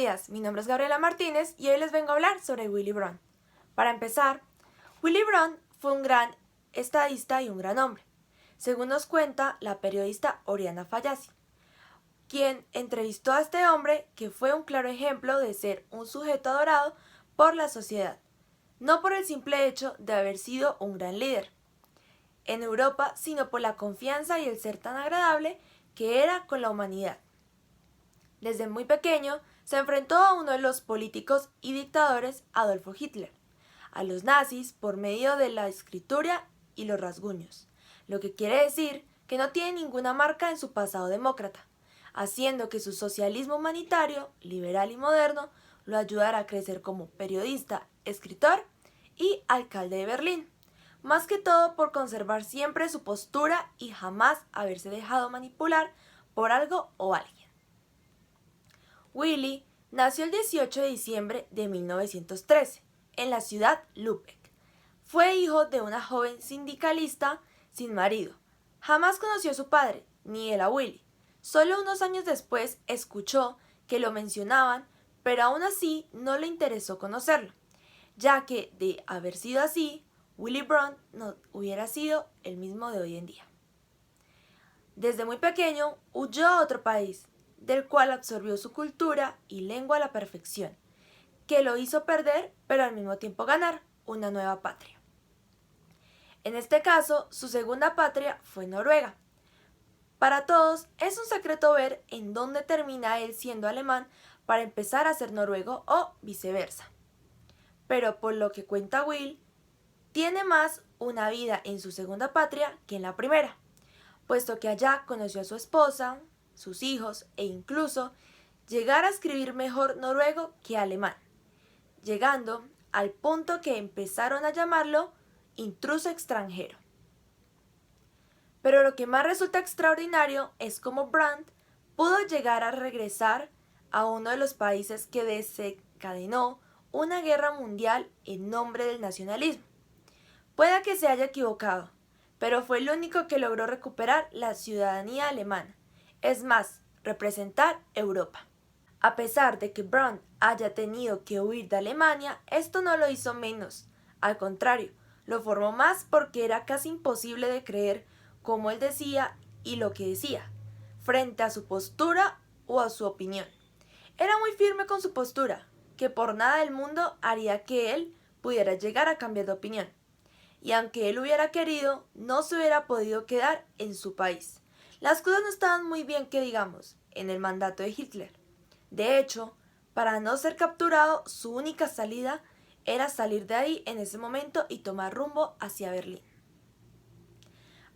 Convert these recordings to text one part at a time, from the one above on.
días, mi nombre es Gabriela Martínez y hoy les vengo a hablar sobre Willy Brandt. Para empezar, Willy Brandt fue un gran estadista y un gran hombre, según nos cuenta la periodista Oriana Fallaci, quien entrevistó a este hombre que fue un claro ejemplo de ser un sujeto adorado por la sociedad, no por el simple hecho de haber sido un gran líder en Europa, sino por la confianza y el ser tan agradable que era con la humanidad. Desde muy pequeño se enfrentó a uno de los políticos y dictadores, Adolfo Hitler, a los nazis por medio de la escritura y los rasguños, lo que quiere decir que no tiene ninguna marca en su pasado demócrata, haciendo que su socialismo humanitario, liberal y moderno lo ayudara a crecer como periodista, escritor y alcalde de Berlín, más que todo por conservar siempre su postura y jamás haberse dejado manipular por algo o alguien. Willy nació el 18 de diciembre de 1913 en la ciudad Lübeck. Fue hijo de una joven sindicalista sin marido. Jamás conoció a su padre, ni él a Willy. Solo unos años después escuchó que lo mencionaban, pero aún así no le interesó conocerlo, ya que de haber sido así, Willy Brandt no hubiera sido el mismo de hoy en día. Desde muy pequeño huyó a otro país, del cual absorbió su cultura y lengua a la perfección, que lo hizo perder, pero al mismo tiempo ganar, una nueva patria. En este caso, su segunda patria fue Noruega. Para todos es un secreto ver en dónde termina él siendo alemán para empezar a ser noruego o viceversa. Pero por lo que cuenta Will, tiene más una vida en su segunda patria que en la primera, puesto que allá conoció a su esposa, sus hijos e incluso llegar a escribir mejor noruego que alemán, llegando al punto que empezaron a llamarlo intruso extranjero. Pero lo que más resulta extraordinario es cómo Brandt pudo llegar a regresar a uno de los países que desencadenó una guerra mundial en nombre del nacionalismo. Puede que se haya equivocado, pero fue el único que logró recuperar la ciudadanía alemana, es más, representar Europa. A pesar de que Brandt haya tenido que huir de Alemania, esto no lo hizo menos, al contrario, lo formó más porque era casi imposible de creer como él decía y lo que decía, frente a su postura o a su opinión. Era muy firme con su postura, que por nada del mundo haría que él pudiera llegar a cambiar de opinión. Y aunque él hubiera querido, no se hubiera podido quedar en su país. Las cosas no estaban muy bien que digamos, en el mandato de Hitler. De hecho, para no ser capturado, su única salida era salir de ahí en ese momento y tomar rumbo hacia Berlín.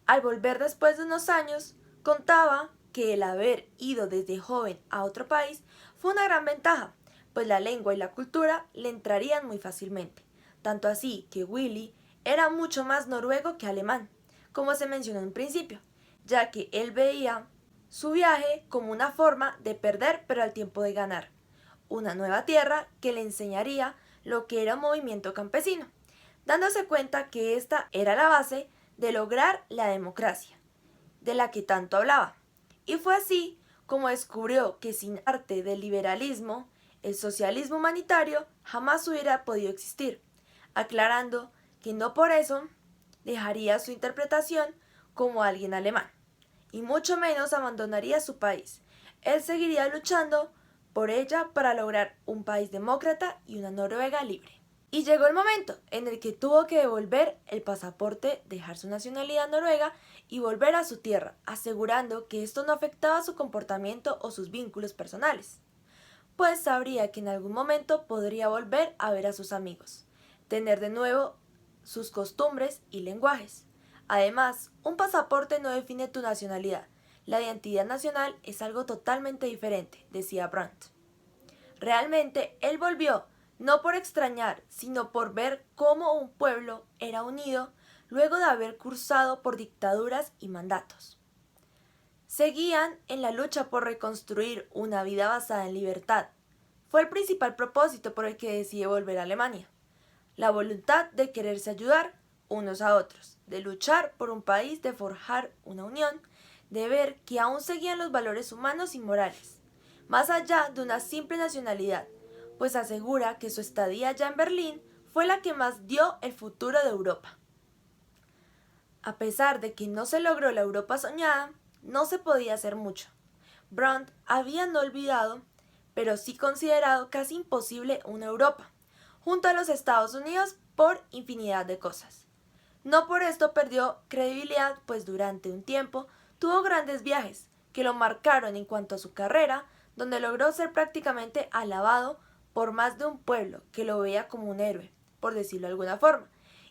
Al volver después de unos años, contaba que el haber ido desde joven a otro país fue una gran ventaja, pues la lengua y la cultura le entrarían muy fácilmente, tanto así que Willy era mucho más noruego que alemán, como se mencionó en principio, ya que él veía su viaje como una forma de perder pero al tiempo de ganar, una nueva tierra que le enseñaría lo que era un movimiento campesino, dándose cuenta que esta era la base de lograr la democracia, de la que tanto hablaba. Y fue así como descubrió que sin arte del liberalismo, el socialismo humanitario jamás hubiera podido existir, aclarando que no por eso dejaría su interpretación como alguien alemán, y mucho menos abandonaría su país. Él seguiría luchando por ella para lograr un país demócrata y una Noruega libre. Y llegó el momento en el que tuvo que devolver el pasaporte, dejar su nacionalidad noruega y volver a su tierra, asegurando que esto no afectaba su comportamiento o sus vínculos personales, pues sabría que en algún momento podría volver a ver a sus amigos, tener de nuevo sus costumbres y lenguajes. Además, un pasaporte no define tu nacionalidad. La identidad nacional es algo totalmente diferente, decía Brandt. Realmente, él volvió, no por extrañar, sino por ver cómo un pueblo era unido luego de haber cursado por dictaduras y mandatos. Seguían en la lucha por reconstruir una vida basada en libertad. Fue el principal propósito por el que decidió volver a Alemania. La voluntad de quererse ayudar unos a otros, de luchar por un país, de forjar una unión, de ver que aún seguían los valores humanos y morales. más allá de una simple nacionalidad, pues asegura que su estadía allá en Berlín fue la que más dio el futuro de Europa. A pesar de que no se logró la Europa soñada, no se podía hacer mucho. Brandt había no olvidado, pero sí considerado casi imposible una Europa, junto a los Estados Unidos por infinidad de cosas. No por esto perdió credibilidad, pues durante un tiempo tuvo grandes viajes que lo marcaron en cuanto a su carrera, donde logró ser prácticamente alabado por más de un pueblo que lo veía como un héroe, por decirlo de alguna forma.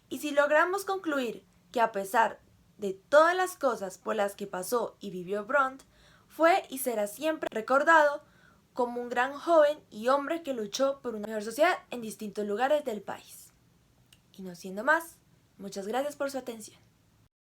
Y si logramos concluir que a pesar de todas las cosas por las que pasó y vivió Brandt, fue y será siempre recordado como un gran joven y hombre que luchó por una mejor sociedad en distintos lugares del país. Y no siendo más, muchas gracias por su atención.